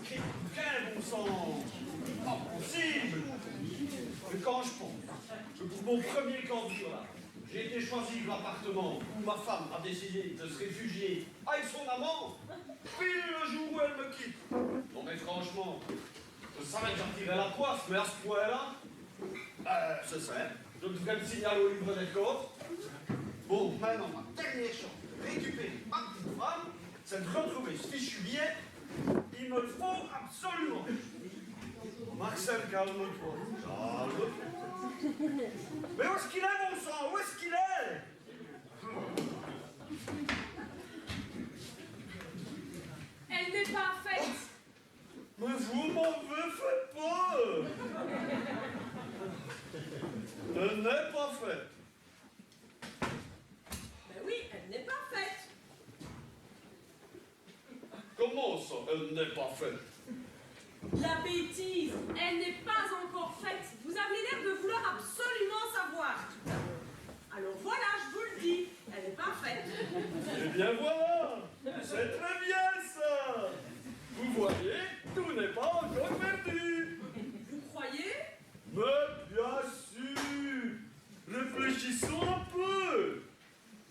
Quel bon sang! Pas possible! Mais quand je pense que pour mon premier candidat, j'ai été choisi de l'appartement où ma femme a décidé de se réfugier avec son amant, pile le jour où elle me quitte. Non mais franchement, je savais que j'en tirais la coiffe, mais à ce point-là, c'est simple. Je devrais me signaler au livre des comptes. Bon, maintenant, ma dernière chance de récupérer ma petite femme, c'est de retrouver ce fichu billet. Il me le faut absolument. Marcel, calme-toi. Calme-toi. Mais où est-ce qu'il est, mon sang? Où est-ce qu'il est? Elle n'est pas faite. Mais vous m'en faites pas. Elle n'est pas faite. Ben oui, elle n'est pas faite. Comment ça, elle n'est pas faite? La bêtise, elle n'est pas encore faite. Vous avez l'air de vouloir absolument savoir. Alors voilà, je vous le dis, elle n'est pas faite. Eh bien voilà, c'est très bien ça. Vous voyez, tout n'est pas encore perdu. Vous croyez? Mais bien sûr. Réfléchissons un peu.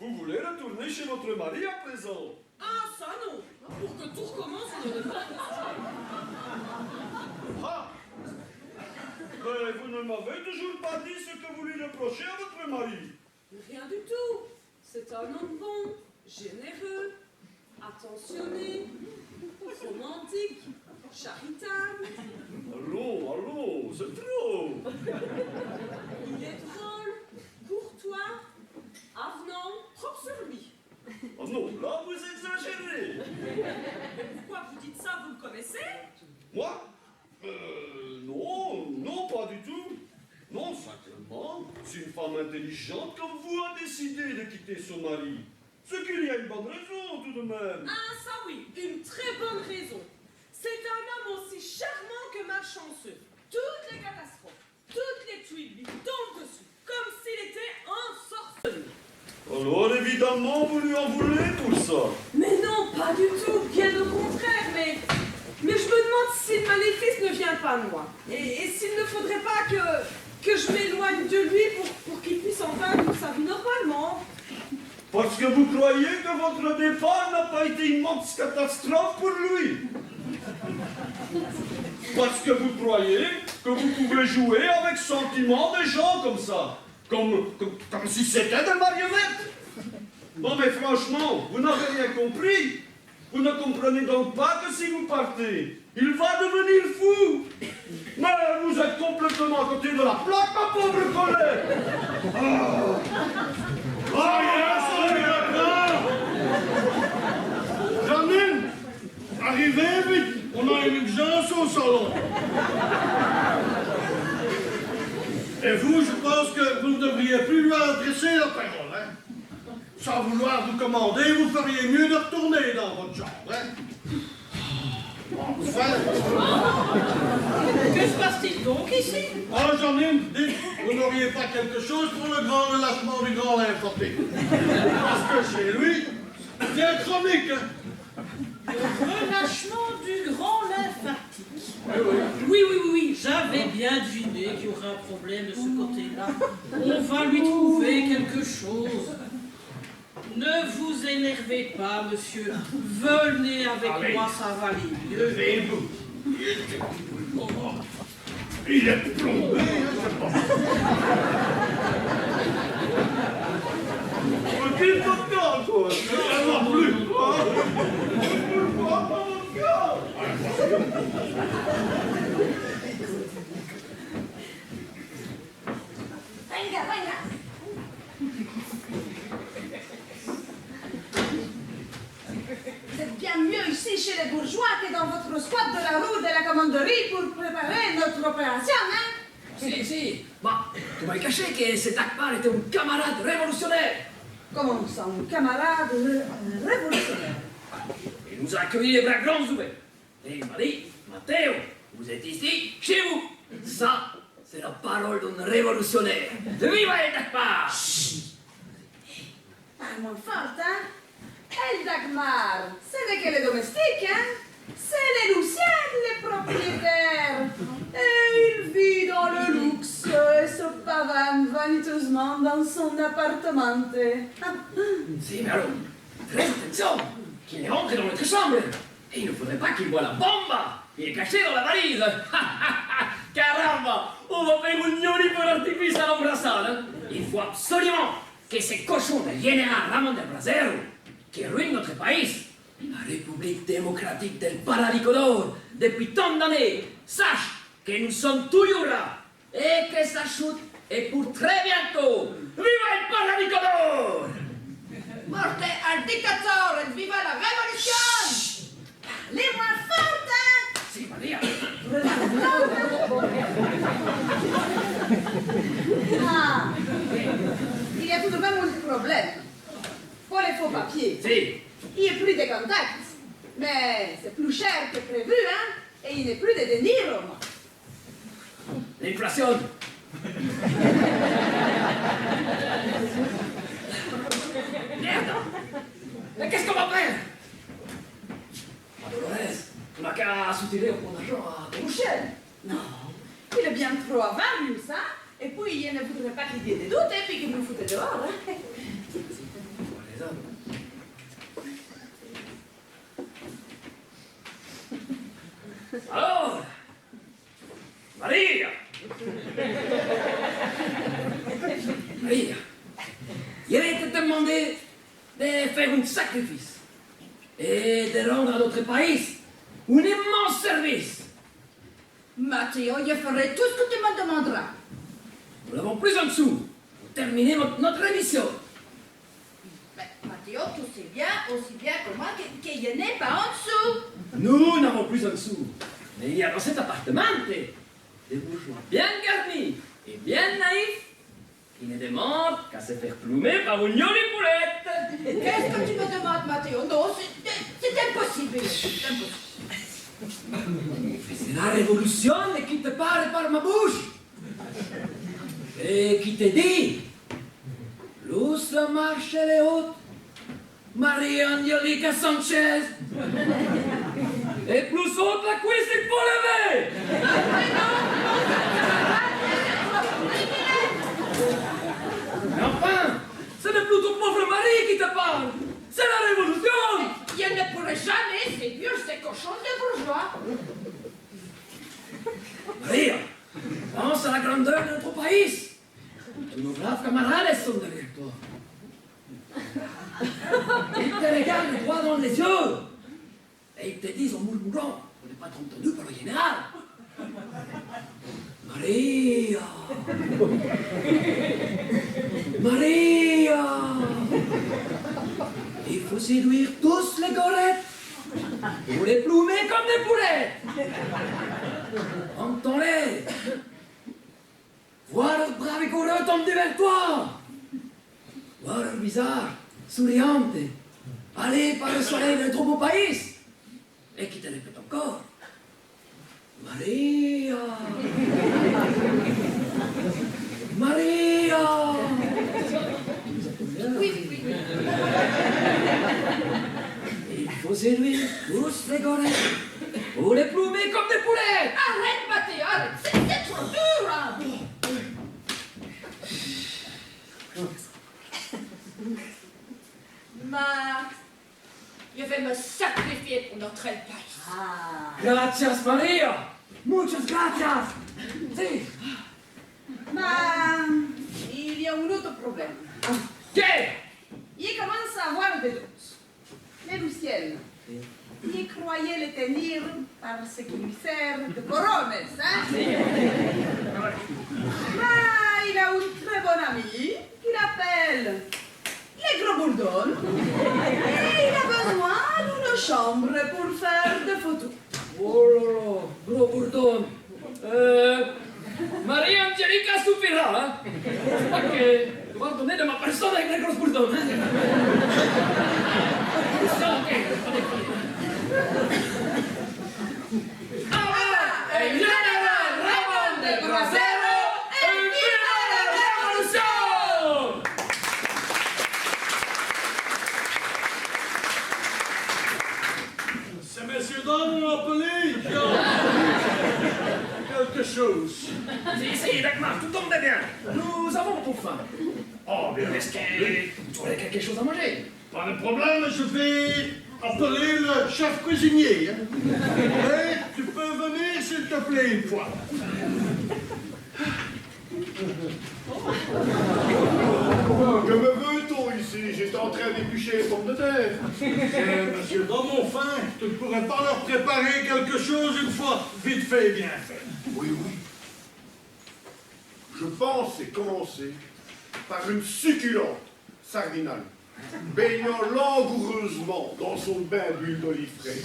Vous voulez retourner chez votre mari à présent? Ah, ça non. Pour que tout recommence, on n'aurait pas Ah! Mais vous ne m'avez toujours pas dit ce que vous lui reprochez à votre mari. Rien du tout. C'est un homme bon, généreux, attentionné, romantique, charitable. Allons, c'est trop. Il est drôle, courtois, avenant, propre sur lui. Oh non, là vous exagérez. Pourquoi vous dites ça? Vous le connaissez? Moi? Non, pas du tout. Non, simplement, c'est une femme intelligente comme vous a décidé de quitter son mari. C'est qu'il y a une bonne raison tout de même. Ah, ça oui, une très bonne raison. C'est un homme aussi charmant que malchanceux. Toutes les catastrophes, toutes les tuiles lui tombent dessus, comme s'il était un sorceleur. Alors évidemment, vous lui en voulez pour ça. Mais non, pas du tout, bien au contraire, mais je me demande si le maléfice ne vient pas de moi. Et s'il ne faudrait pas que je m'éloigne de lui pour qu'il puisse enfin vivre sa vie normalement. Parce que vous croyez que votre départ n'a pas été une immense catastrophe pour lui. Parce que vous croyez que vous pouvez jouer avec sentiments des gens comme ça. Comme si c'était des marionnettes. Non mais franchement, vous n'avez rien compris. Vous ne comprenez donc pas que si vous partez, il va devenir fou. Mais vous êtes complètement à côté de la plaque, ma pauvre Colette. Janine, arrivez vite, on a une urgence au salon. Et vous, je pense que vous ne devriez plus lui adresser la parole, hein. Sans vouloir vous commander, vous feriez mieux de retourner dans votre chambre, hein. Enfin. Que se passe-t-il donc ici? Oh, Janine, dites, vous n'auriez pas quelque chose pour le grand relâchement du grand lymphatique? Parce que chez lui, c'est un chronique, hein. Le relâchement du grand lymphatique. Oui. Oui, j'avais bien deviné qu'il y aurait un problème de ce côté-là. On va lui trouver quelque chose. Ne vous énervez pas, monsieur. Venez avec moi, ça va aller mieux. Levez-vous. Il est plombé, hein, Qu'il faut pas, quoi. non plus. Venga. Vous êtes bien mieux ici chez les bourgeois que dans votre squat de la rue de la commanderie pour préparer notre opération, hein? Si. Ma tu m'hai caché che cet Akbar était un camarade révolutionnaire. Comment ça, un camarade révolutionnaire? Il nous a accueillis les bras grands ouverts. Et il m'a dit, Matteo, vous êtes ici, chez vous. Ça, c'est la parole d'un révolutionnaire. Viva el Akbar! Parle moins forte, hein? El Dagmar, ce n'est que les domestiques, hein? C'est les Luciennes, appartamento. Si, mais alors, très attention, qu'il est rentré dans notre chambre. Et il ne faudrait pas qu'il voie la bombe. Il est caché dans la valise. Caramba, on va faire un gnoli pour l'artifice à l'embrassade. Il faut absolument que ces cochons de général Ramon de Brasero, qui ruinent notre pays, la République démocratique del Paradicodor, depuis tant d'années, sachent que nous sommes toujours là et que sa chute est pour très bientôt. Viva el Paradicodor! Morte al dictator et viva la révolution! Les moins fortes, hein? Si, Maria. Ah, il y a tout de même un problème. Pour les faux papiers, Si. il n'y a plus de contacts. Mais c'est plus cher que prévu, hein? Et il n'y a plus de délire, moi. L'inflation. Merde! Mais qu'est-ce qu'on va faire? Dolores, on n'a qu'à soutirer au fond d'argent à Bruxelles. Non, il est bien trop avarieux, ça. Et puis, il ne voudrait pas qu'il y ait des doutes, et puis qu'il nous foute dehors, hein? Les hommes. Alors, Maria! Maria, il a été demandé de faire un sacrifice et de rendre à notre pays un immense service. Matteo, je ferai tout ce que tu me demanderas. Nous n'avons plus en dessous pour terminer notre émission. Mais, Matteo, tu sais bien, aussi bien que moi, qu'il n'y en ait pas en dessous. Nous n'avons plus en dessous. Mais il y a dans cet appartement des bourgeois bien garnis et bien naïfs qui ne demandent qu'à se faire plumer par une jolie poulette. Qu'est-ce que tu me demandes, Matteo? Non, c'est impossible. C'est impossible. C'est la révolution qui te parle par ma bouche et qui te dit Luz la marche elle est haute, Maria Angelica Sanchez, et plus haute la cuisse il faut lever. Mais enfin, ce n'est plus ton pauvre mari qui te parle, c'est la révolution. Je ne pourrai jamais séduire ces cochons de bourgeois. Maria, pense à la grandeur de notre pays. Tous nos braves camarades sont derrière toi. Ils te regardent droit dans les yeux. Et ils te disent en murmurant, on n'est pas entendu par le général. Maria! Maria! Il faut séduire tous les golettes pour les plumer comme des poulets. Entends-les. Vois leurs bras vigoureux tomber vers toi. Vois leur visage souriante aller par le soleil de notre beau pays. Et qui te répète encore. Maria! Maria! Oui, oui. Il faut séduire tous les golettes pour les plumer comme des poulets. Arrête, Matteo, arrête. C'est trop dur, hein. Je vais me sacrifier pour notre pays. Ah. Gracias, Maria! Muchas gracias! Si! Il y a un autre problème. Quel? Il commence à avoir des doutes. Mais Lucienne, il croyait les tenir parce qu'il lui sert de corones, hein? Mais il a un très bon ami qu'il appelle les gros bourdons. Et il a besoin d'une chambre pour faire des photos. Oh là là, gros bourdon. Maria Angelica suffira, hein? Je crois que tu vas donner de ma personne avec les gros bourdons, hein? Ah, el général Ramon de Brasero, et viva la révolution! Ces messieurs dames m'ont appelé, il y a quelque chose. Si, Dagmar, tout tombe bien. Nous avons pour fin. Oh, bien Est-ce que tu aurais quelque chose à manger? pas de problème, je vais appeler le chef cuisinier. Hein. Mais tu peux venir, s'il te plaît, une fois. Que me veut-on ici? J'étais en train d'éplucher les pommes de terre. Monsieur, dans mon faim, tu ne pourrais pas leur préparer quelque chose une fois vite fait et bien fait. Oui, oui. Je pensais commencer par une succulente sardinale, baignant langoureusement dans son bain d'huile d'olive fraîche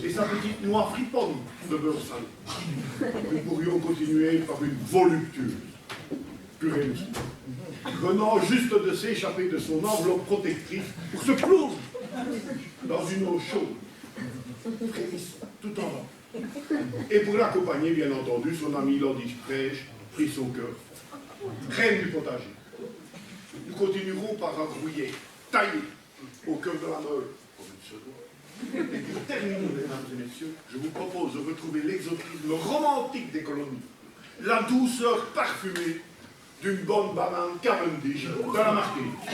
et sa petite noix friponne de beurre salé. Nous pourrions continuer par une voluptueuse purée de soupe, venant juste de s'échapper de son enveloppe protectrice pour se plonger dans une eau chaude, frémissante, tout en bas. Et pour l'accompagner, bien entendu, son ami Lodiche fraîche, frisson cœur, reine du potager. Nous continuerons par un gruyère taillé au cœur de la meule, comme il se doit. Et pour terminer, mesdames et messieurs, je vous propose de retrouver l'exotisme romantique des colonies, la douceur parfumée d'une bonne banane Cavendish de la Martinique.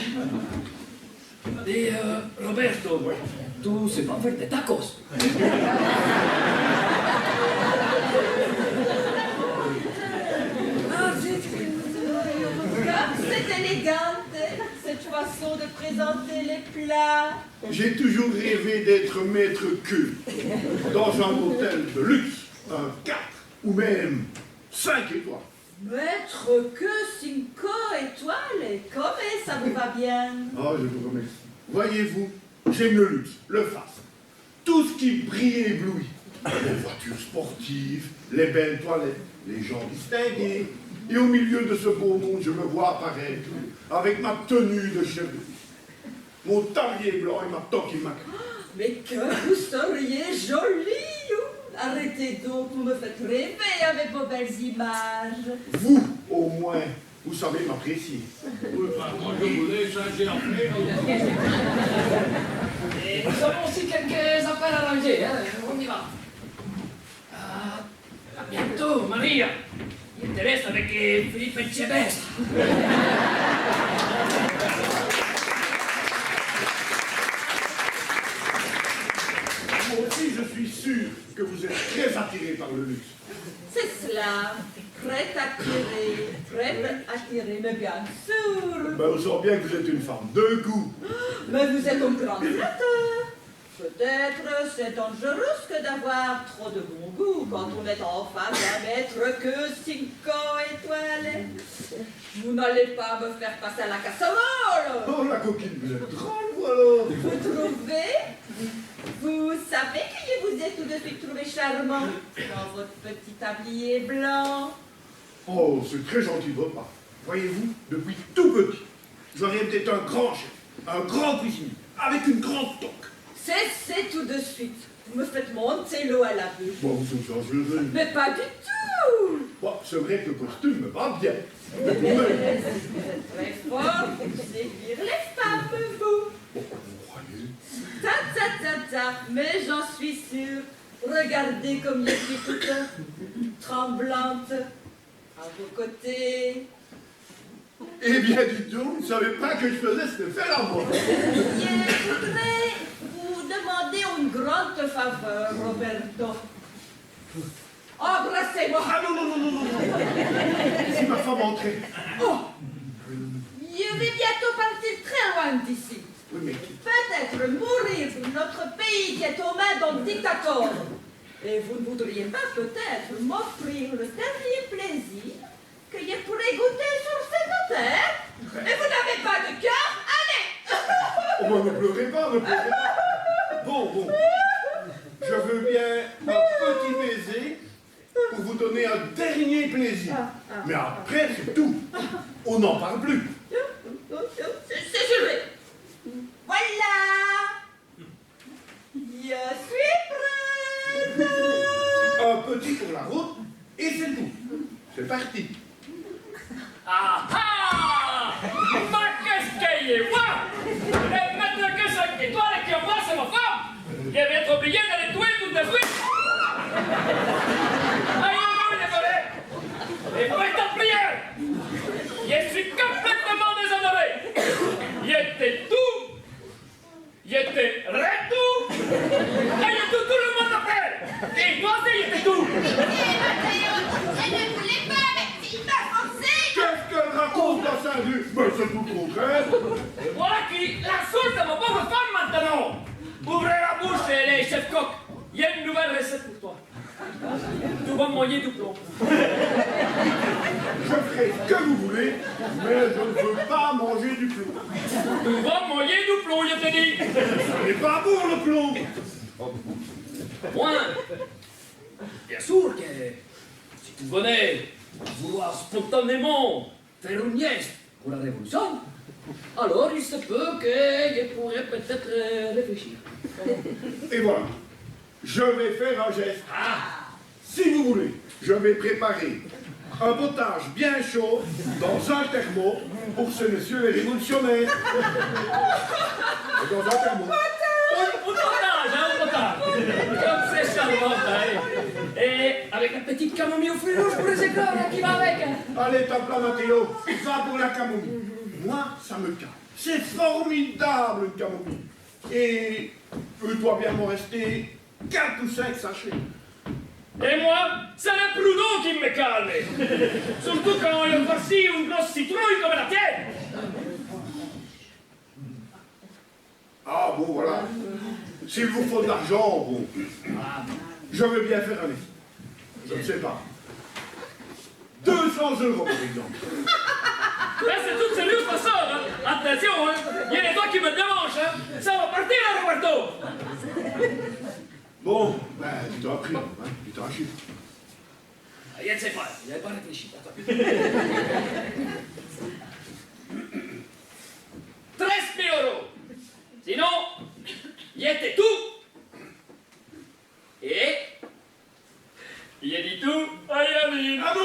Et Roberto, tu sais pas faire des tacos? Comme c'est élégante, cette façon de présenter les plats. J'ai toujours rêvé d'être maître queue dans un hôtel de luxe, un 4 ou même 5 étoiles. Maître que 5 étoiles, et comme ça vous va bien. Ah, je vous remercie. Voyez-vous, j'aime le luxe, le faste, tout ce qui brille et éblouit. Les voitures sportives, les belles toilettes, les gens distingués. Et au milieu de ce beau monde, je me vois apparaître avec ma tenue de chef de file, mon tablier blanc et ma toque immaculée. Mais que vous seriez jolie. Arrêtez donc, vous me faites rêver avec vos belles images. Vous, au moins, vous savez m'apprécier. Oui, enfin, moi je voulais changer en fait. Et nous avons aussi quelques affaires à ranger, hein? On y va. À bientôt, Maria. Il te reste avec Philippe Etchebest. Moi aussi, je suis sûr que vous êtes très attiré par le luxe. C'est cela, très attiré, mais bien sûr. Ben, on sent bien que vous êtes une femme de goût. Mais vous êtes un grand flatteur. Peut-être c'est dangereux que d'avoir trop de bon goût quand on est en face d'un maître que 5 étoiles. Vous n'allez pas me faire passer à la casserole. Oh, la coquine, vous êtes drôle, vous alors. Vous trouvez? Vous savez que je vous ai tout de suite trouvé charmant dans votre petit tablier blanc. Oh, c'est très gentil de votre part. Voyez-vous, depuis tout petit, j'aurais été un grand chef, un grand cuisinier, avec une grande toque. Cessez tout de suite. Vous me faites monter l'eau à la bouche. Bon, vous êtes chanceuse. Mais pas du tout. Bon, c'est vrai que le costume me va bien. Mais vous Vous même. êtes très fort pour séduire les femmes, vous. Bon, vous croyez? Ta, mais j'en suis sûre. Regardez comme je suis toute tremblante à vos côtés. Eh bien, dites donc, vous ne savez pas que je faisais cet effet à moi. Je voudrais vous demander une grande faveur, Roberto. Embrassez-moi. Ah non, non, non, non, non, non. Laissez ma femme entrer. Oh, je vais bientôt partir très loin d'ici. Oui, mais Peut-être mourir pour notre pays qui est aux mains d'un dictateur. Et vous ne voudriez pas peut-être m'offrir le dernier plaisir que je pourrais goûter sur cette terre? Et vous n'avez pas de cœur? Allez! oh, ben, ne pleurez pas, ne pleurez pas. Bon. Je veux bien un petit baiser pour vous donner un dernier plaisir. Mais après, c'est tout. On n'en parle plus. C'est juré. Voilà! Je suis prête! Un petit pour la route, et c'est tout. C'est parti. Ah ah! Ma qu'est-ce qu'il est, moi? Le maître que 5 étoiles qui embrasse ma femme! Je vais être obligé d'aller tuer tout de suite! Aïe, désolé! Et faites en prière! Je suis complètement déshonoré! tout le contraire. Et voilà qui l'insulte à ma pauvre femme maintenant. Ouvrez la bouche, les chefs coq. Il y a une nouvelle recette pour toi. Tu vas manger du plomb. Je ferai ce que vous voulez, mais je ne veux pas manger du plomb. Tu vas manger du plomb, je te dis. Ce n'est pas bon le plomb. Moi, bien sûr que si tu venais vouloir spontanément faire une nièce pour la révolution, alors il se peut que je pourrais peut-être réfléchir. Et voilà, je vais faire un geste. Si vous voulez, je vais préparer un potage bien chaud dans un thermo pour ce monsieur les révolutionnaires. Dans un thermo. Un potage, hein, un potage. Comme c'est charmant, hein. Et avec la petite camomille au fruits rouges pour les éclats qui va avec. Allez, top là, Mathéo, va pour la camomille. Moi, ça me calme. C'est formidable, une camomille. Et il doit bien m'en rester 4 ou 5 sachets. Et moi, c'est le prud'homme qui me calme. Surtout quand il voici une grosse citrouille comme la tienne. Ah bon, voilà. S'il vous faut de l'argent, bon. Je veux bien faire un effort. Je ne sais pas. 200 €, par exemple. Là, c'est toute sérieuse façon, hein. Attention, hein. Il y a les doigts qui me dérangent, hein. Ça va partir, là, Roberto. Bon, ben, dis-toi un prix, hein. Dis-toi un chiffre. Je ne sais pas, il n'avait pas réfléchi. Attends. 13 000 €. Sinon, il était tout. Et il a dit tout à Yamine. Ah non,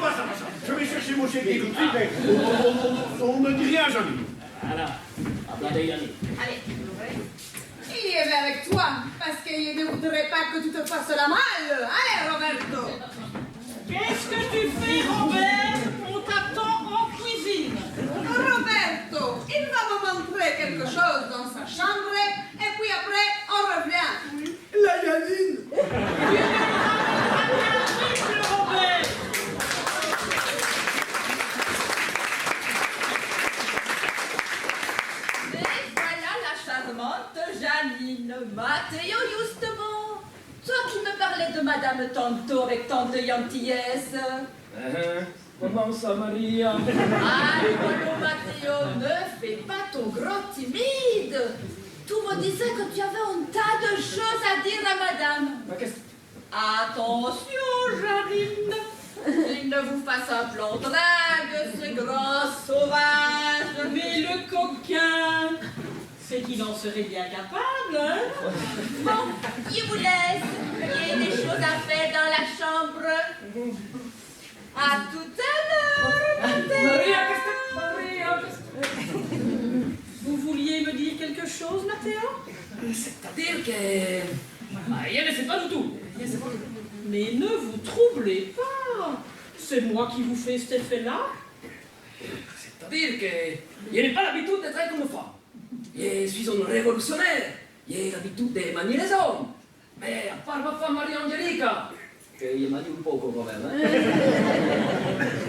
pas ça, pas ça. Je vais chercher mon chéquier tout de suite, mais on ne dit rien, Jeanne. Voilà, applaudez Yamine. Allez, Il y avait avec toi, parce qu'il ne voudrait pas que tu te fasses la malle. Allez, Roberto. Qu'est-ce que tu fais, Robert? On t'attend en cuisine. Roberto, il va me montrer quelque chose dans sa chambre, et puis après, on revient. La Yannine. Robert. mais voilà la charmante Janine. Matteo, justement. Toi qui me parlais de Madame tantôt avec tant de gentillesse. Comment ça, Maria? Allons, Matteo, ne fais pas ton gros timide. Tout me disait que tu avais un tas de choses à dire à Madame. Attention, Janine. Il ne vous fasse un plan drague, ce grand sauvage. Mais le coquin, c'est qu'il en serait bien capable, hein? Bon, je vous laisse. Il y a des choses à faire dans la chambre. À tout à l'heure, Matteo. Maria, Vous vouliez me dire quelque chose, Matteo? c'est-à-dire que... je ne sais pas du tout. Mais ne vous troublez pas. C'est moi qui vous fais cet effet-là. C'est-à-dire que je n'ai pas l'habitude d'être comme une femme. Je suis un révolutionnaire. J'ai l'habitude de manier les hommes. Mais à part ma femme Maria-Angelica, que je manie un peu quand même, hein?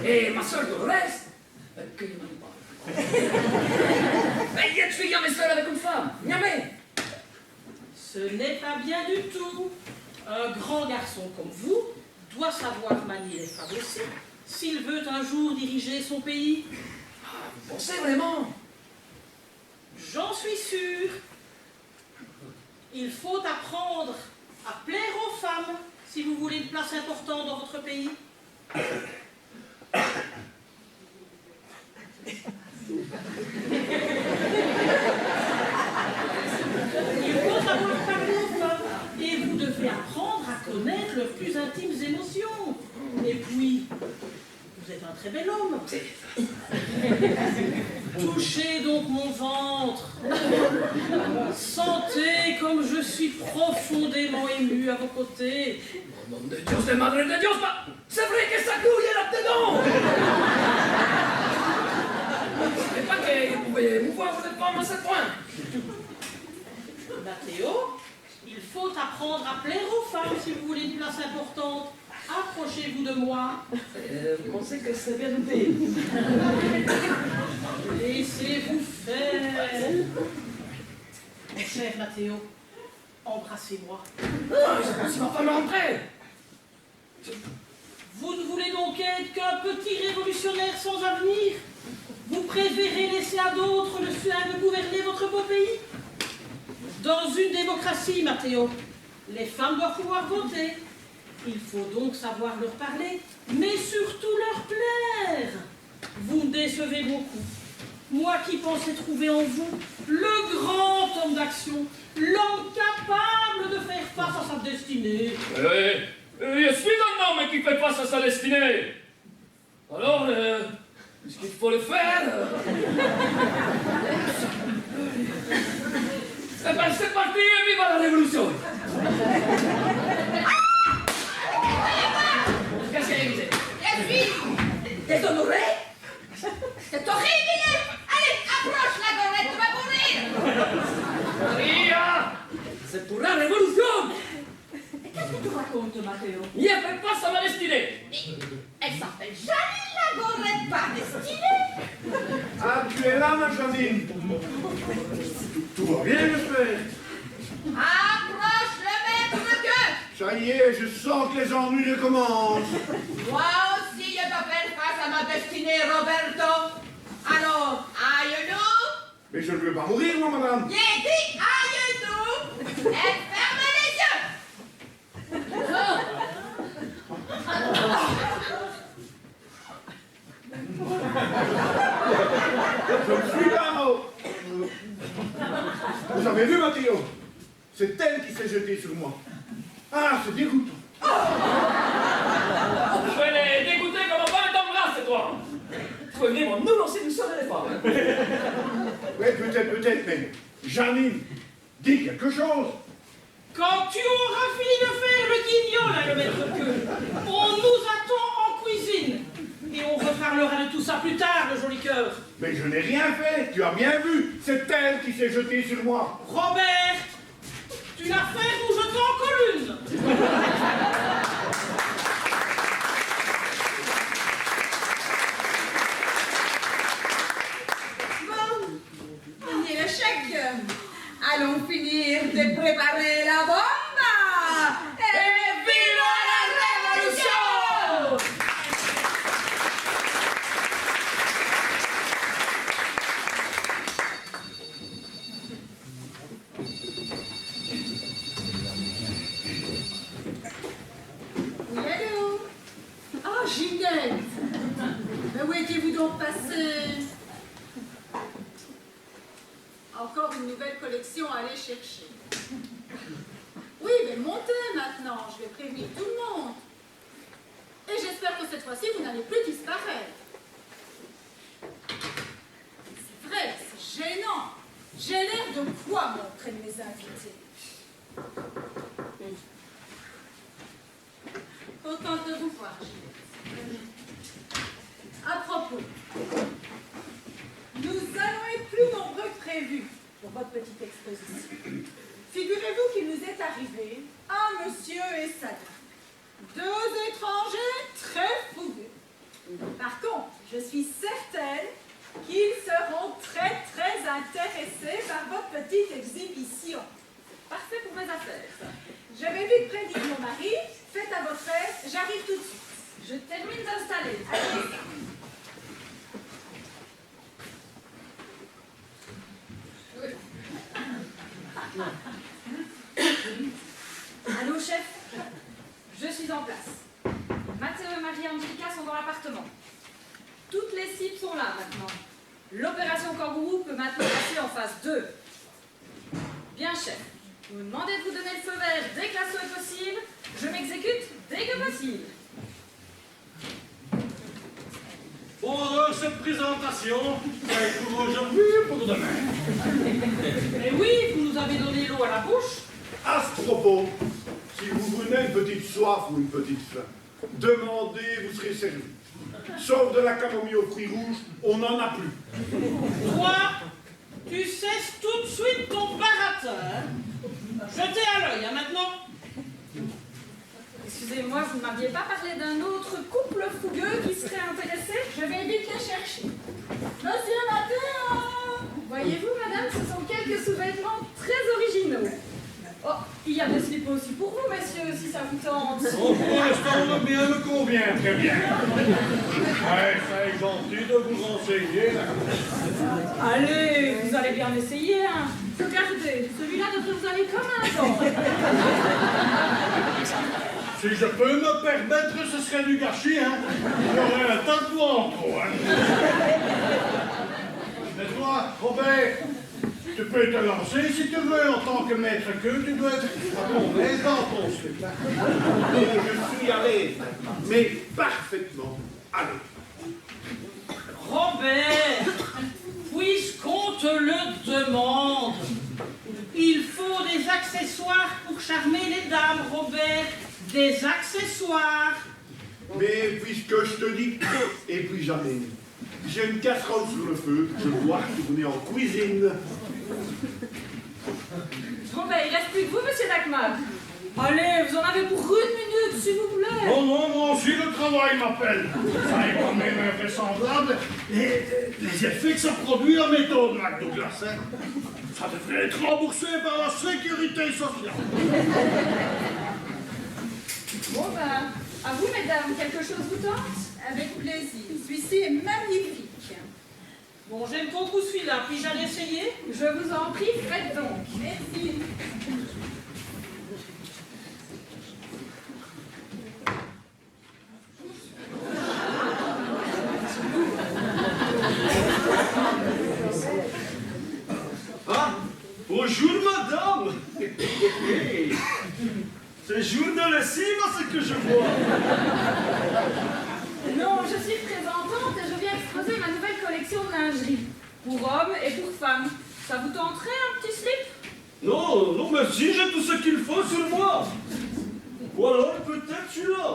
Et ma soeur Dolores, que je manie pas. Mais je suis jamais seul avec une femme. Jamais. Ce n'est pas bien du tout. Un grand garçon comme vous doit savoir manier les femmes aussi, s'il veut un jour diriger son pays. Vous pensez vraiment? J'en suis sûre. Il faut apprendre à plaire aux femmes si vous voulez une place importante dans votre pays. Il faut savoir parler aux femmes et vous devez apprendre à connaître leurs plus intimes émotions. Et puis, vous êtes un très bel homme. Touchez donc mon ventre. Sentez comme je suis profondément ému à vos côtés. Nom de Dios, de madre de Dios, c'est vrai que ça couille là-dedans. Je ne savais pas que vous pouvez mouvoir cette femme à ce point. Mathéo, il faut apprendre à plaire aux femmes si vous voulez une place importante. Approchez-vous de moi. Vous pensez que c'est bien noté? Laissez-vous faire. Mon cher Matteo, embrassez-moi. C'est ma femme rentrée. Vous ne voulez donc être qu'un petit révolutionnaire sans avenir? Vous préférez laisser à d'autres le soin de gouverner votre beau pays? Dans une démocratie, Matteo, les femmes doivent pouvoir voter. Il faut donc savoir leur parler, mais surtout leur plaire. Vous me décevez beaucoup. Moi qui pensais trouver en vous le grand homme d'action, l'homme capable de faire face à sa destinée. Je suis un homme qui fait face à sa destinée. Alors, est-ce qu'il faut le faire? Eh ben, c'est parti, et vive la révolution! Qu'est-ce qu'il y a, Élisée? La fille déshonorée? C'est horrible! Allez, approche la gorette, tu vas mourir! Maria! C'est pour la révolution! Qu'est-ce que tu racontes, Matteo? Il ne fait pas à ma destinée! Elle s'appelle Janine la gorette, pas destinée! Ah, tu es là, ma Janine? Tout va bien, j'espère? Approche le maître de queue! Ça y est, je sens que les ennuis recommencent. Moi aussi, je dois faire face à ma destinée, Roberto. Alors, aïe-nous! Mais je ne veux pas mourir, moi, madame. J'ai dit aïe-nous! Et ferme les yeux! Je ne suis pas mort. Vous avez vu, Matteo? C'est elle qui s'est jetée sur moi. Ah, c'est dégoûtant. Je vais les dégoûter comme on va t'embrasser, toi! Tu veux venir nous lancer du sol à l'épaule? Oui, peut-être, mais Janine, dis quelque chose. Quand tu auras fini de faire le guignol à le maître de queue, on nous attend en cuisine. Et on reparlera de tout ça plus tard, le joli cœur. Mais je n'ai rien fait, tu as bien vu. C'est elle qui s'est jetée sur moi. Robert, tu l'as fait nous jeter en colline. Bon, on y est le chèque. Allons finir de préparer la bombe. Et vive la révolution! Oui, allô? Ah, Ginette! Mais où étiez-vous donc passé? Encore une nouvelle collection à aller chercher. Oui, mais montez maintenant, je vais prévenir tout le monde. Et j'espère que cette fois-ci, vous n'allez plus disparaître. C'est vrai, c'est gênant. J'ai l'air de quoi, moi, auprès de mes invités? Contente de vous voir, Ginette. À propos, nous allons être plus nombreux que prévu pour votre petite exposition. Figurez-vous qu'il nous est arrivé un monsieur et sa dame. Deux étrangers très fougueux. Par contre, je suis certaine qu'ils seront très intéressés par votre petite exhibition. Parfait pour mes affaires, ça. Je vais vite prévenir mon mari. Faites à votre aise, j'arrive tout de suite. Je termine d'installer. Allez. Allô, chef? Je suis en place. Matteo et Marie-Angelica sont dans l'appartement. Toutes les cibles sont là maintenant. L'opération Kangourou peut maintenant passer en phase 2. Bien, chef. Vous me demandez de vous donner le feu vert dès que l'assaut est possible. Je m'exécute dès que possible. Bon, alors, cette présentation, c'est pour aujourd'hui ou pour demain? Mais oui, vous nous avez donné l'eau à la bouche. À ce propos, si vous venez une petite soif ou une petite faim, demandez, vous serez servi. Sauf de la camomille aux fruits rouges, on n'en a plus. Toi, tu cesses tout de suite ton baratin. Jetez à l'œil, hein, maintenant. excusez-moi, vous ne m'aviez pas parlé d'un autre couple fougueux qui serait intéressé? Je vais vite les chercher. Monsieur Mathéo! Voyez-vous, madame, ce sont quelques sous-vêtements très originaux. Oh, il y a des slips aussi pour vous, messieurs, si ça vous tente. Oh, pour l'instant, le bien me convient très bien. Ouais, c'est gentil de vous renseigner, là. Allez, vous allez bien essayer, hein. Regardez, celui-là devrait vous aller comme un gant. Si je peux me permettre, ce serait du gâchis, hein. J'aurais un tas de poids en trop, hein. Mais toi, Robert, tu peux te lancer si tu veux en tant que maître queue, tu dois être à ton aise dans ton slip. Je suis à l'aise, mais parfaitement à l'aise. Robert, puisqu'on te le demande, il faut des accessoires pour charmer les dames, Robert. Des accessoires. Mais puisque je te dis et puis jamais, j'ai une casserole sur le feu, je dois retourner en cuisine. Bon, ben, il reste plus que vous, monsieur Dagmar. Allez, vous en avez pour 1 minute, s'il vous plaît. Non, non, moi aussi le travail m'appelle. Ça est quand même invraisemblable. Les effets que ça produit la méthode McDouglas, hein. Ça devrait être remboursé par la sécurité sociale. Bon, ben, à vous, mesdames, quelque chose vous tente? Avec plaisir. Celui-ci est magnifique. Bon, j'aime beaucoup celui-là, puis j'allais essayer. Je vous en prie, faites donc. Merci. Ah, bonjour madame. C'est jour de lessive, ce que je vois. Non, je suis présentante et je viens exposer ma nouvelle collection de lingerie. Pour hommes et pour femmes. Ça vous tenterait un petit slip? Non, non merci, j'ai tout ce qu'il faut sur moi. Ou alors peut-être celui-là.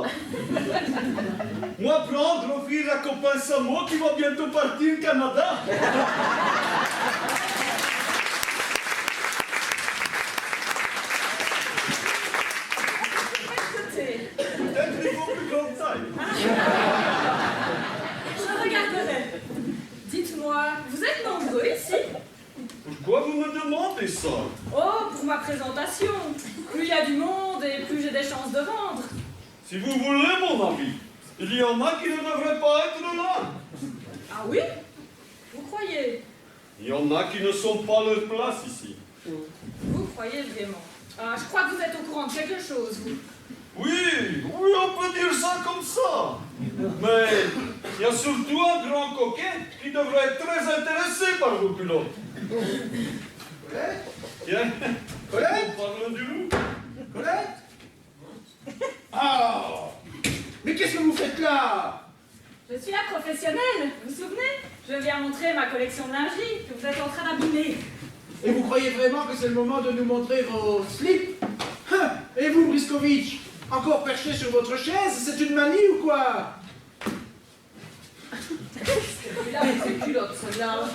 Moi prendre, l'offrir à copain Samo qui va bientôt partir au Canada. Écoutez, Peut-être il faut plus grande taille. je regarderai. Dites-moi, vous êtes nombreux ici? Pourquoi vous me demandez ça? Oh, pour ma présentation. Plus il y a du monde et plus j'ai des chances de vendre. Si vous voulez, mon ami, il y en a qui ne devraient pas être là. Ah oui? Vous croyez? Il y en a qui ne sont pas à leur place ici. Vous croyez vraiment? Ah, je crois que vous êtes au courant de quelque chose, vous. Oui, oui, on peut dire ça comme ça. Mais il y a surtout un grand coquet qui devrait être très intéressé par vos culottes. Colette? Tiens, Colette? on parle du loup. Colette? Ah! Mais qu'est-ce que vous faites là? Je suis la professionnelle, vous vous souvenez? Je viens montrer ma collection de lingerie que vous êtes en train d'abîmer. Et vous croyez vraiment que c'est le moment de nous montrer vos slips? Et vous, Briskovitch, encore perché sur votre chaise? C'est une manie ou quoi? Là, avec ces culottes, celle-là.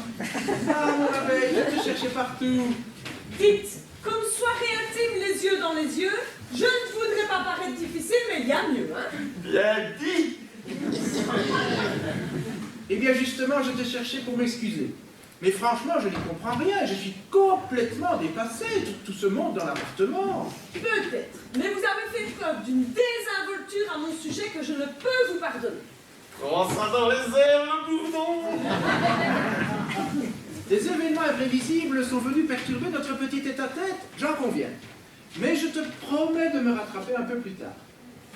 Ah, mon abeille, je te cherchais partout. Dites, comme soirée intime les yeux dans les yeux, je ne voudrais pas paraître difficile, mais il y a mieux, hein. Bien dit. Eh bien, justement, je te cherchais pour m'excuser. Mais franchement, je n'y comprends rien. Je suis complètement dépassé. Tout ce monde dans l'appartement. Peut-être, mais vous avez fait preuve d'une désinvolture à mon sujet que je ne peux vous pardonner. Prends ça dans les airs, le bourdon. Des événements imprévisibles sont venus perturber notre petit tête-à-tête, j'en conviens. Mais je te promets de me rattraper un peu plus tard.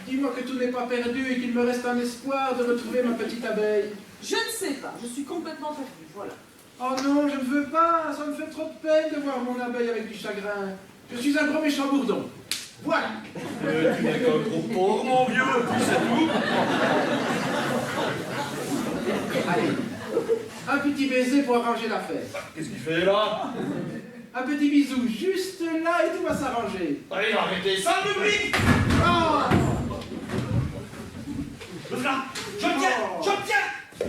Dis-moi que tout n'est pas perdu et qu'il me reste un espoir de retrouver ma petite abeille. Je ne sais pas, je suis complètement perdue, voilà. Oh non, je ne veux pas, ça me fait trop de peine de voir mon abeille avec du chagrin. Je suis un gros méchant bourdon. Voilà. Tu n'es qu'un gros porc, mon vieux, puis c'est tout. Allez, un petit baiser pour arranger l'affaire. Qu'est-ce qu'il fait là? Un petit bisou juste là et tout va s'arranger. Allez, arrêtez ça, le bruit. Oh Là, je tiens.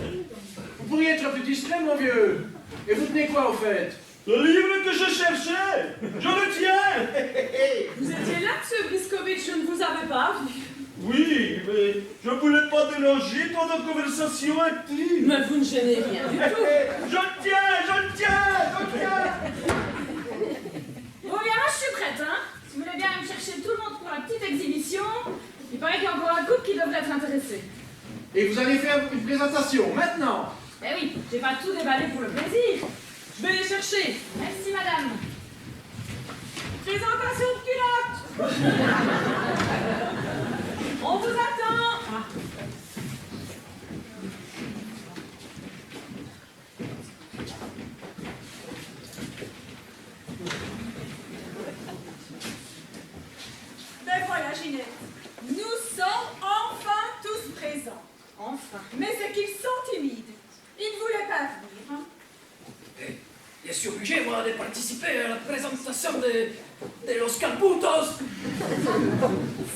Vous pourriez être plus discret, mon vieux. Et vous tenez quoi, au fait? Le livre que je cherchais, je le tiens. Vous étiez là, monsieur Briskovitch, je ne vous avais pas vu. Oui, mais je ne voulais pas déranger ton conversation active. Mais vous ne gênez rien du tout. Je tiens. Bon, bien, moi, je suis prête, hein. Si vous voulez bien me chercher tout le monde pour la petite exhibition, il paraît qu'il y a encore un couple qui devrait être intéressé. Et vous allez faire une présentation, maintenant. Eh oui, j'ai pas tout déballé pour le plaisir. Je vais les chercher. Merci, madame. Présentation de culotte. On vous attend. Ben voilà, Ginette. Nous sommes enfin tous présents. Enfin. Mais c'est qu'ils sont timides. Ils ne voulaient pas venir. Hein. Je suis obligé, moi, de participer à la présentation de los Caputos.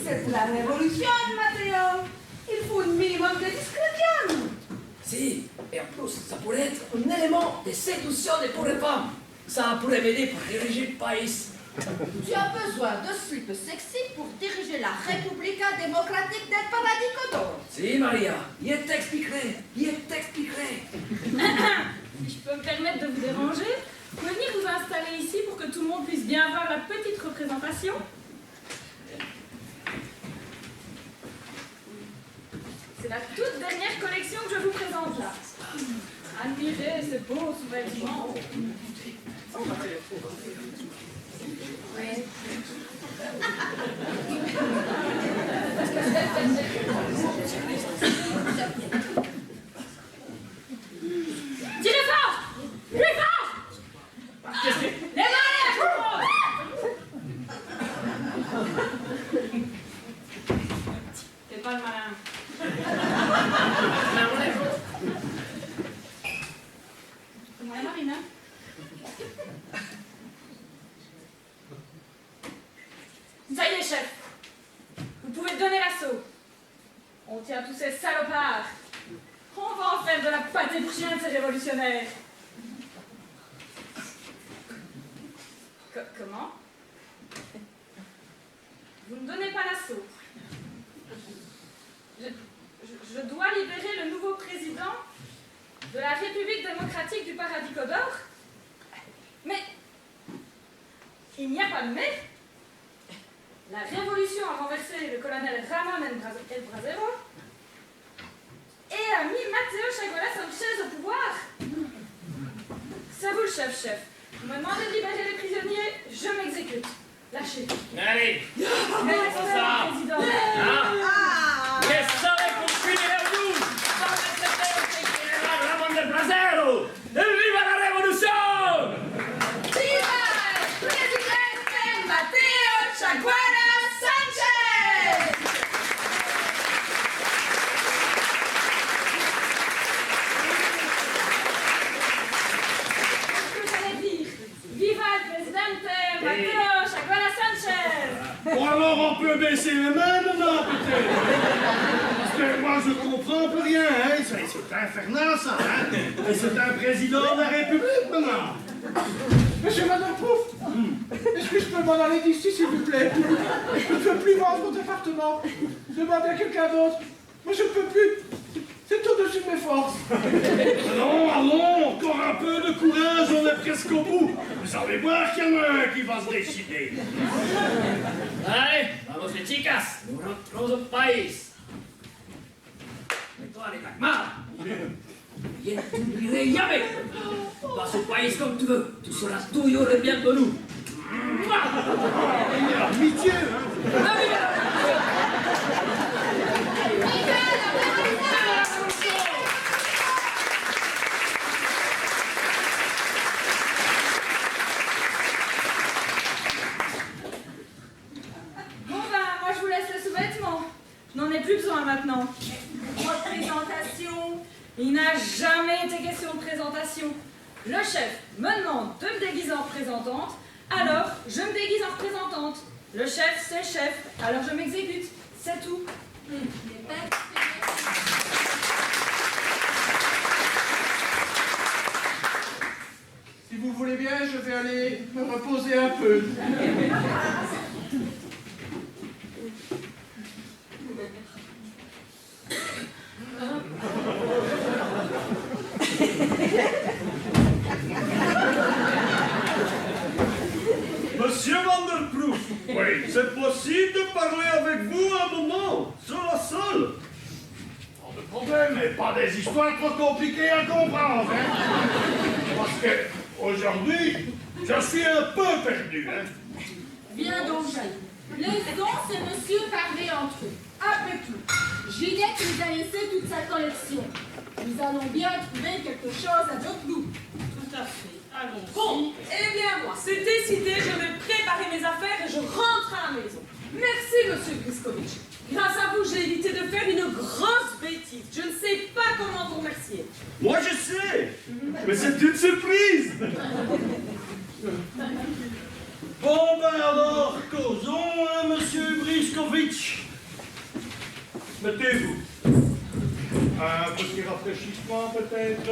C'est la révolution, Matteo. Il faut un minimum de discrétion. Si, et en plus, ça pourrait être un élément de séduction pour les femmes. Ça pourrait m'aider pour diriger le pays. Tu as besoin de slip sexy pour diriger la République démocratique del Paradiso. Si, Maria, je t'expliquerai. Si je peux me permettre de vous déranger, vous pouvez venir vous installer ici pour que tout le monde puisse bien voir la petite représentation. C'est la toute dernière collection que je vous présente là. Admirez ces beaux sous-vêtements. Tirez fort! Plus fort! Les mains à Fais pas le malin. Ouais, Marina. Ça y est, chef. Vous pouvez donner l'assaut. On tient tous ces salopards. On va en faire de la pâtée de chien de ces révolutionnaires. Comment? Vous ne donnez pas l'assaut. Je dois libérer le nouveau président de la République démocratique du Paradis Codor. Mais il n'y a pas de mais. La révolution a renversé le colonel Ramon El Brasero et a mis Matteo Chaguala Sanchez au pouvoir. C'est vous le chef. Vous me demandez de libérer les prisonniers, je m'exécute. Lâchez. Allez, Merci, ça. président. Que sabe cumplir el luz. Ramón del Brasero. ¡Viva la revolución! Viva el presidente Matteo Chaguara Sanchez! Qu'est-ce que j'allais dire? Viva el presidente Matteo Chaguara Sanchez! Bon alors on peut baisser les mains maintenant peut-être. Parce que moi je comprends plus rien, hein. C'est infernal ça, hein. Et c'est un président de la République maintenant. Monsieur Madame Pouf, est-ce que je peux m'en aller d'ici, s'il vous plaît? Je ne peux plus vendre mon appartement. Demandez à quelqu'un d'autre. Moi, je ne peux plus. C'est au-dessus de mes forces. Allons, encore un peu de courage, on est presque au bout. Vous allez voir qu'il y en a un qui va se décider. Allez, vamos de chicas, nous rentrons au pays. Et toi, les cacmas, je ne t'oublierai jamais. Passe au pays comme tu veux, tu seras toujours le bienvenu. Amitié, hein. Moi je vous laisse le sous-vêtement. Je n'en ai plus besoin maintenant. Représentation. Il n'a jamais été question de présentation. Le chef me demande de me déguiser en représentante, alors je me déguise en représentante. Le chef, c'est chef, alors je m'exécute. C'est tout. Si vous voulez bien, je vais aller me reposer un peu. envie de parler avec vous un moment, seul à seul. Pas de problème, mais pas des histoires trop compliquées à comprendre, hein. Parce que, aujourd'hui, je suis un peu perdu, hein. Viens donc, Jaïd. Laissons ces messieurs parler entre eux. Après tout, Ginette nous a laissé toute sa collection. Nous allons bien trouver quelque chose à notre goût. Tout à fait. Allons. Bon, eh bien moi, c'est décidé, je vais préparer mes affaires et je rentre à la maison. Merci, monsieur Griskovitch. Grâce à vous, j'ai évité de faire une grosse bêtise. Je ne sais pas comment vous remercier. Moi je sais, mais c'est une surprise. Bon, ben alors, causons, hein, monsieur Briskovitch. Mettez-vous. Un petit rafraîchissement, peut-être.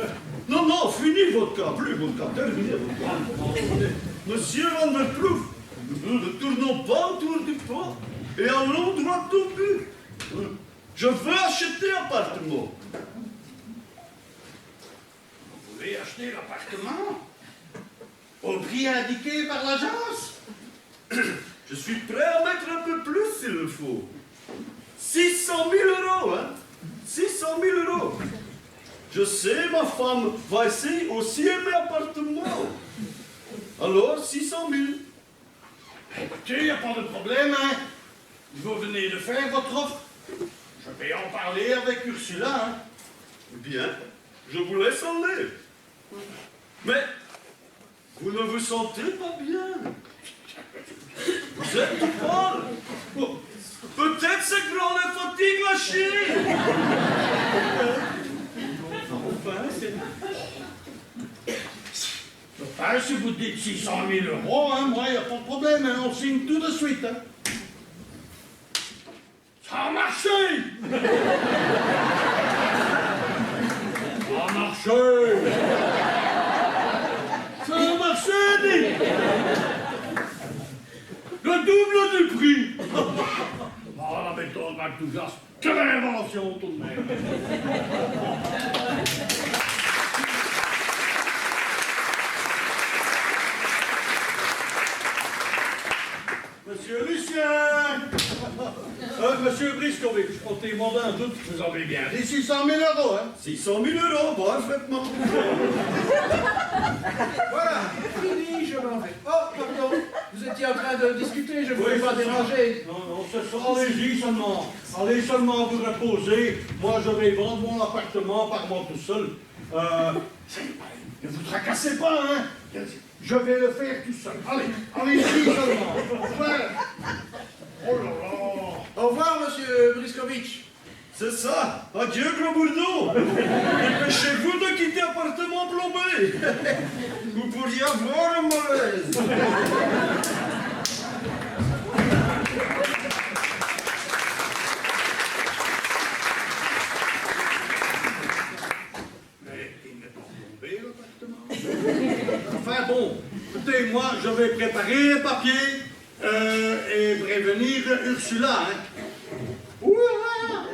Non, non, fini votre cas, plus votre cas, terminez votre cas. Monsieur Van der Ploeg, ne tournons pas autour du pot et allons droit au but. Je veux acheter un appartement. Vous voulez acheter l'appartement au prix indiqué par l'agence? Je suis prêt à mettre un peu plus s'il le faut. 600 000 €, hein? 600 000 €. Je sais, ma femme va essayer aussi aimer appartement. Alors, 600 000. Écoutez, il n'y a pas de problème, hein. Vous venez de faire votre offre. Je vais en parler avec Ursula, hein. Bien, je vous laisse aller. Mais, vous ne vous sentez pas bien. Vous êtes pâle. Oh, peut-être c'est grande fatigue lâchée. Enfin, c'est... Enfin, si vous dites 600 000 €, hein, moi, il n'y a pas de problème, hein, on signe tout de suite. Hein. Ça a marché. Ça a marché. Ça a marché, dit. Le double du prix. Oh, la méthode McDouglas, quelle invention tout de même. Monsieur Lucien! Monsieur Briskovitch, ôtez-moi d'un doute, vous avez bien dit 600 000 €, hein? 600 000 €, parfaitement. Voilà, fini, je m'en vais. Oh, pardon, vous étiez en train de discuter, je ne voulais pas déranger. Non, c'est ça, allez-y seulement. Allez seulement vous reposer. Moi, je vais vendre mon appartement par moi tout seul. Ne vous tracassez pas, hein? Je vais le faire tout seul. Allez, allez-y seulement. Ouais. Oh là là. Au revoir, monsieur Briskovitch. C'est ça. Adieu, gros bourdeau. Dépêchez-vous de quitter l'appartement plombé. Vous pourriez avoir un malaise. Mais il n'est pas tombé, l'appartement. Enfin bon, écoutez, moi, je vais préparer les papiers et prévenir Ursula, hein. Ouah!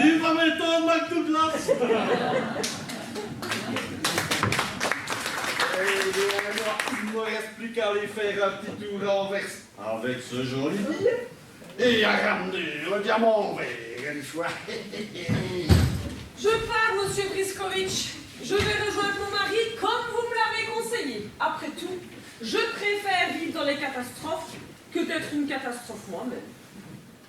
Il va m'étendre McDouglas. Eh bien, il ne me reste plus qu'à aller faire un petit tour à Anvers avec ce joli billet. Et à ramener le diamant vert une fois. Je pars, monsieur Briskovitch. Je vais rejoindre mon mari comme vous me l'avez conseillé. Après tout, je préfère vivre dans les catastrophes que d'être une catastrophe moi-même.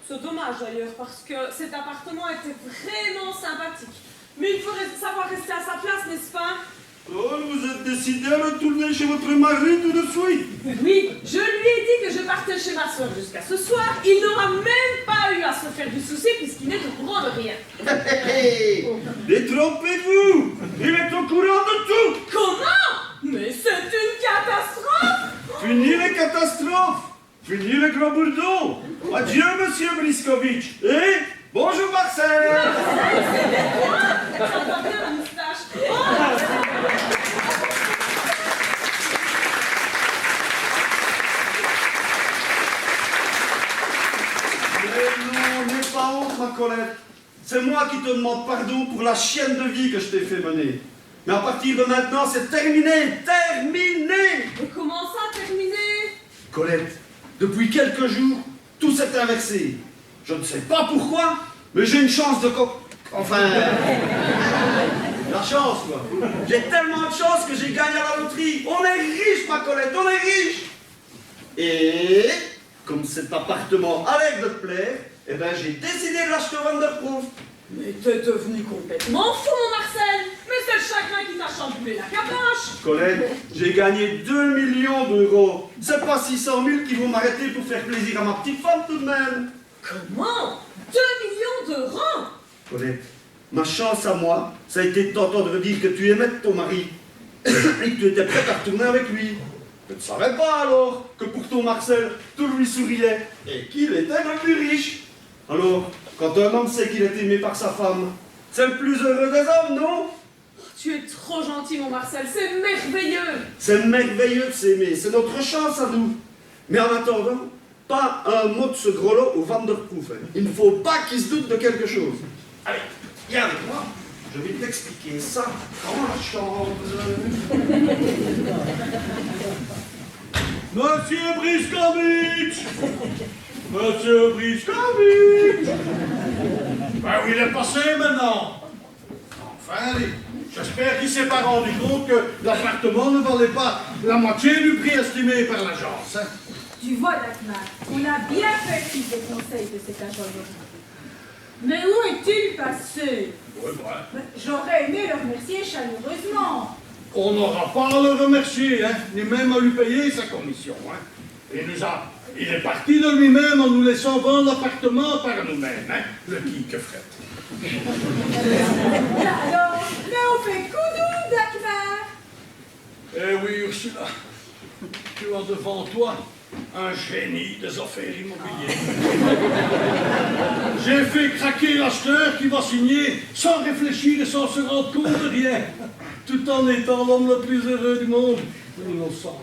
C'est dommage d'ailleurs parce que cet appartement était vraiment sympathique. Mais il faut savoir rester à sa place, n'est-ce pas? Oh, vous êtes décidé à retourner chez votre mari tout de suite. Oui, je lui ai dit que je partais chez ma soeur jusqu'à ce soir. Il n'aura même pas eu à se faire du souci puisqu'il n'est au courant de rien. Détrompez-vous. Il est au courant de tout. Comment? Mais c'est une catastrophe! Fini les catastrophes. Fini les gros bourdons. Adieu, monsieur Briskovitch. Et bonjour, Marcel. Ça va bien la moustache. Oh! Mais non, n'aie pas honte, ma Colette. C'est moi qui te demande pardon pour la chienne de vie que je t'ai fait mener. Mais à partir de maintenant, c'est terminé. Terminé. Mais comment ça, terminé? Colette, depuis quelques jours, tout s'est inversé. Je ne sais pas pourquoi, mais j'ai une chance de... Enfin... la chance, quoi. J'ai tellement de chance que j'ai gagné à la loterie. On est riche, ma Colette, on est riche. Et comme cet appartement allait de te plaire, eh ben j'ai décidé de l'acheter au Vanderproof. Mais t'es devenu complètement fou, mon Marcel. Mais c'est le chagrin qui t'a chamboulé la capache. Colette, j'ai gagné 2 millions d'euros. C'est pas 600 000 qui vont m'arrêter pour faire plaisir à ma petite femme tout de même. Comment 2 millions d'euros? Colette, ma chance à moi, ça a été de t'entendre dire que tu aimais ton mari et que tu étais prête à retourner avec lui. Je ne savais pas alors que pour ton Marcel, tout lui souriait et qu'il était le plus riche. Alors, quand un homme sait qu'il est aimé par sa femme, c'est le plus heureux des hommes, non? Tu es trop gentil, mon Marcel, c'est merveilleux. C'est merveilleux de s'aimer, c'est notre chance à nous. Mais en attendant, pas un mot de ce gros-là au Vanderproof. Il ne faut pas qu'il se doute de quelque chose. Allez, viens avec moi, je vais t'expliquer ça dans la chambre. Monsieur Briscovitch! Monsieur Briscovitch! Ben où il est passé maintenant? Enfin, allez, j'espère qu'il s'est pas rendu compte que l'appartement ne valait pas la moitié du prix estimé par l'agence. Hein? Tu vois, Dagmar, on a bien fait le fils des conseils de cet agent immobilier. Mais où est-il passé? Ouais, ouais. J'aurais aimé le remercier chaleureusement. On n'aura pas à le remercier, hein, ni même à lui payer sa commission. Hein. Il est parti de lui-même en nous laissant vendre l'appartement par nous-mêmes. Hein. Le qui que frette. Alors, mais on fait coup Dagmar. Eh oui, Ursula, tu as devant toi un génie des affaires immobilières. J'ai fait craquer l'acheteur qui va signer sans réfléchir et sans se rendre compte de rien, tout en étant l'homme le plus heureux du monde. Innocent.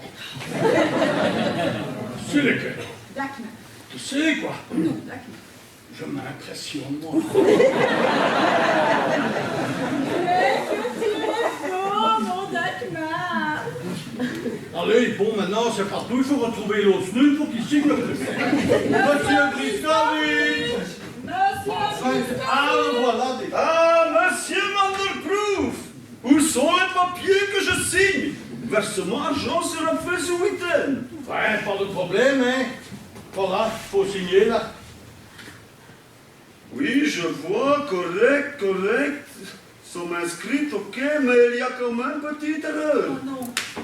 C'est lequel? Dagmar. Tu sais quoi? Non, Dagmar. Je m'impressionne, moi. Mais que tu es beau, mon Dagmar. Allez, bon, maintenant, c'est partout, il faut retrouver l'autre nul pour qu'il signe le premier. Monsieur Briscovitch! Ah, voilà des... Ah, monsieur Vanderproof! Où sont les papiers que je signe? Versement argent sera fait ce week-end. Ouais, pas de problème, hein. Voilà, faut signer, là. Oui, je vois, correct. Sont inscrites, ok, mais il y a quand même une petite erreur. Oh non.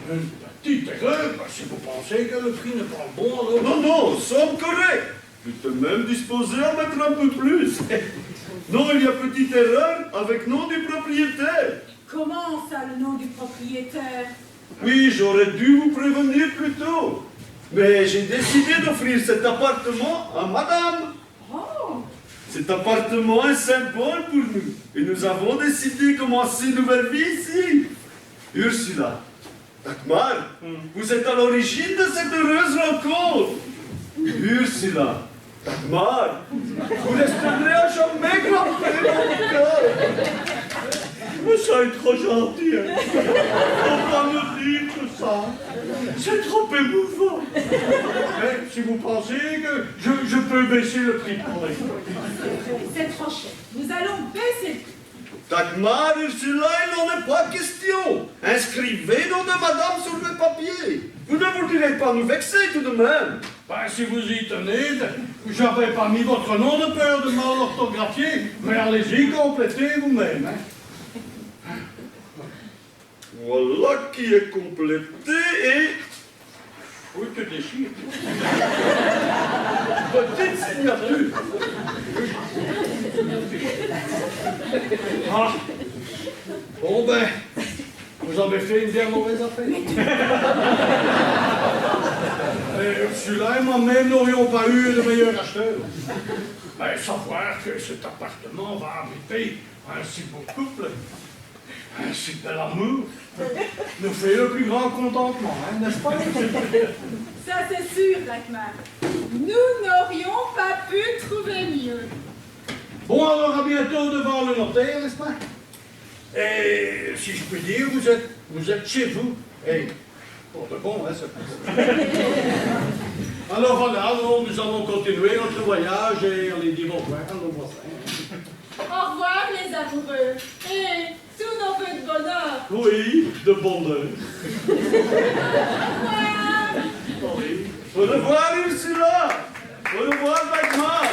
Une petite erreur? Ben, si vous pensez que le prix n'est pas bon, alors... Non, somme correct. Je t'ai même disposé à mettre un peu plus. Non, il y a petite erreur avec nom du propriétaire. Comment ça, le nom du propriétaire? Oui, j'aurais dû vous prévenir plus tôt. Mais j'ai décidé d'offrir cet appartement à madame. Oh. Cet appartement est symbole pour nous. Et nous avons décidé de commencer une nouvelle vie ici. Ursula, Dagmar, vous êtes à l'origine de cette heureuse rencontre. Ursula, Dagmar, vous resterez à jamais gravé dans mon cœur. Mais ça est trop gentil. Hein. Faut pas me dire tout ça. C'est trop émouvant. Mais si vous pensez que je peux baisser le prix pour les... C'est trop cher. Nous allons baisser le prix. Dagmar, Ursula, il n'en est pas question. Inscrivez nom de madame sur le papier. Vous ne voudrez pas nous vexer tout de même. Ben, si vous y tenez, j'avais pas mis votre nom de peur de mal orthographié, mais allez-y, complétez vous-même. Hein. Voilà qui est complété et... Oui, te déchire. Petite signature. Ah. Bon ben, vous avez fait une bien mauvaise affaire. Celui-là et moi-même n'aurions pas eu de meilleur acheteur. Ben, savoir que cet appartement va abriter un si beau couple, un si bel amour, nous fait le plus grand contentement, hein, n'est-ce pas? Ça, c'est sûr, Dagmar. Nous n'aurions pas pu trouver mieux. Bon, alors à bientôt devant le notaire, n'est-ce pas? Et si je puis dire, vous êtes chez vous. Et pour de bon, hein, ça. Alors voilà, donc, nous allons continuer notre voyage et aller dire au revoir à nos voisins. Au revoir les amoureux et tous nos vœux de bonheur. Oui, de bonheur. Au revoir. Oui. Au revoir, Ursula. Au revoir, Dagmar.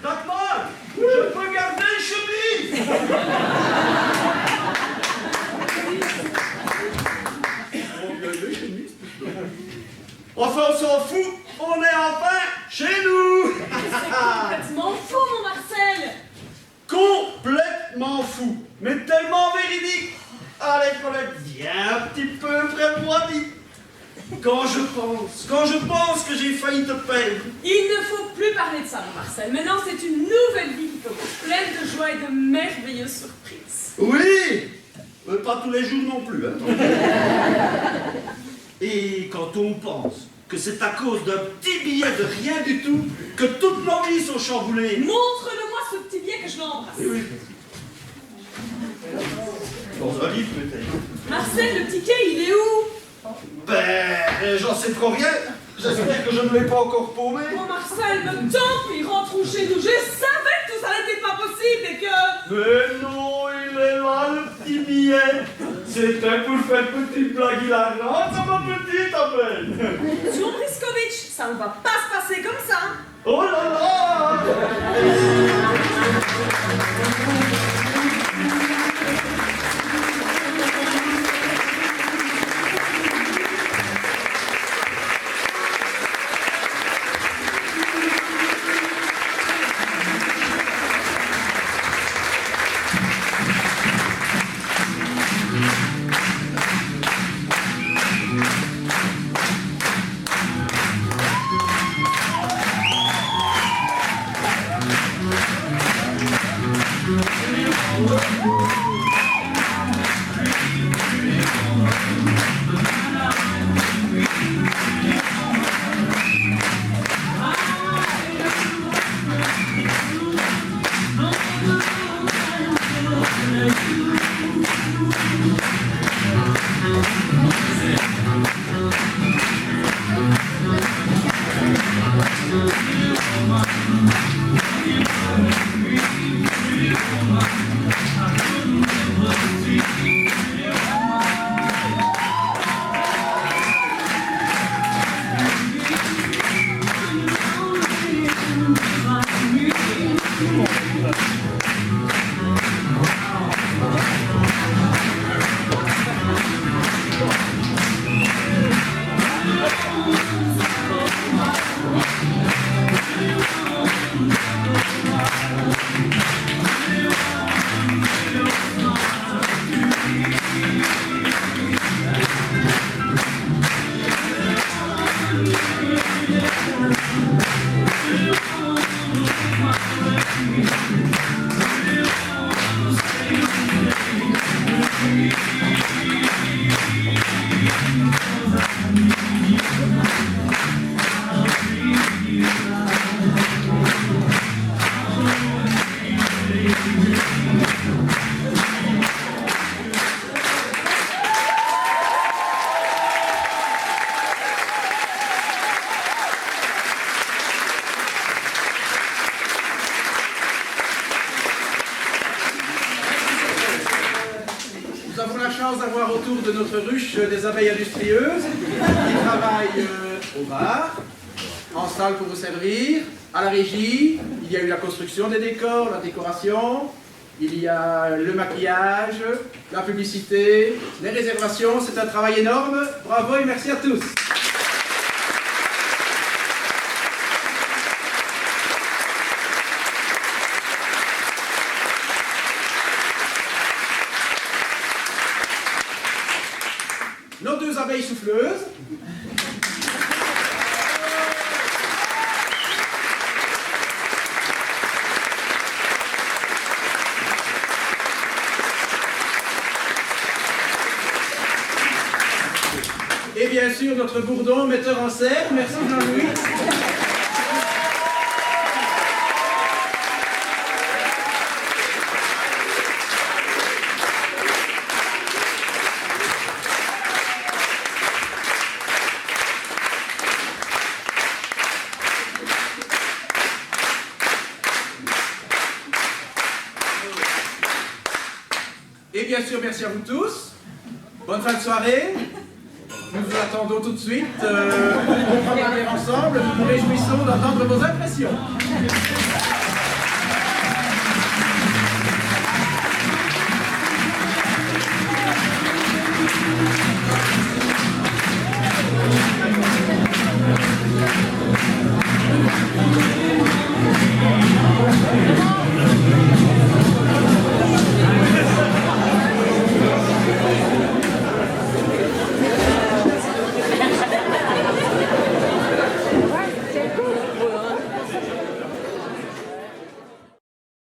Dagmar, je peux garder une chemise. Enfin, on s'en fout, on est enfin chez nous. Complètement fou, mon Marcel! Complètement fou, mais tellement véridique. Allez, Colette, viens un petit peu près de moi, dis. Quand je pense que j'ai failli te perdre. Il ne faut plus parler de ça, mon Marcel. Maintenant, c'est une nouvelle vie qui commence, pleine de joie et de merveilleuses surprises. Oui, mais pas tous les jours non plus. Hein. Et quand on pense que c'est à cause d'un petit billet de rien du tout que toutes nos vies sont chamboulées. Montre-le-moi ce petit billet que je l'embrasse. Oui. Dans un livre peut-être. Marcel, le ticket, il est où? Ben, j'en sais trop rien. J'espère que je ne l'ai pas encore paumé. Oh Marcel, le temps puis rentrons chez nous. Je savais que tout ça n'était pas possible et que... Mais non, il est là, le petit billet. C'était pour faire petite blague hilarante, ça ma petite à peine. John Briskovitch, ça ne va pas se passer comme ça. Oh là là. Nous avons la chance d'avoir autour de notre ruche des abeilles industrieuses qui travaillent au bar, en salle pour vous servir, à la régie. Il y a eu la construction des décors, la décoration, il y a le maquillage, la publicité, les réservations. C'est un travail énorme. Bravo et merci à tous. Nos deux abeilles souffleuses. Et bien sûr, notre bourdon, metteur en scène. Merci Jean-Louis. bien sûr, merci à vous tous. Bonne fin de soirée. Nous vous attendons tout de suite. On prend la bière ensemble. Nous nous réjouissons d'entendre vos impressions.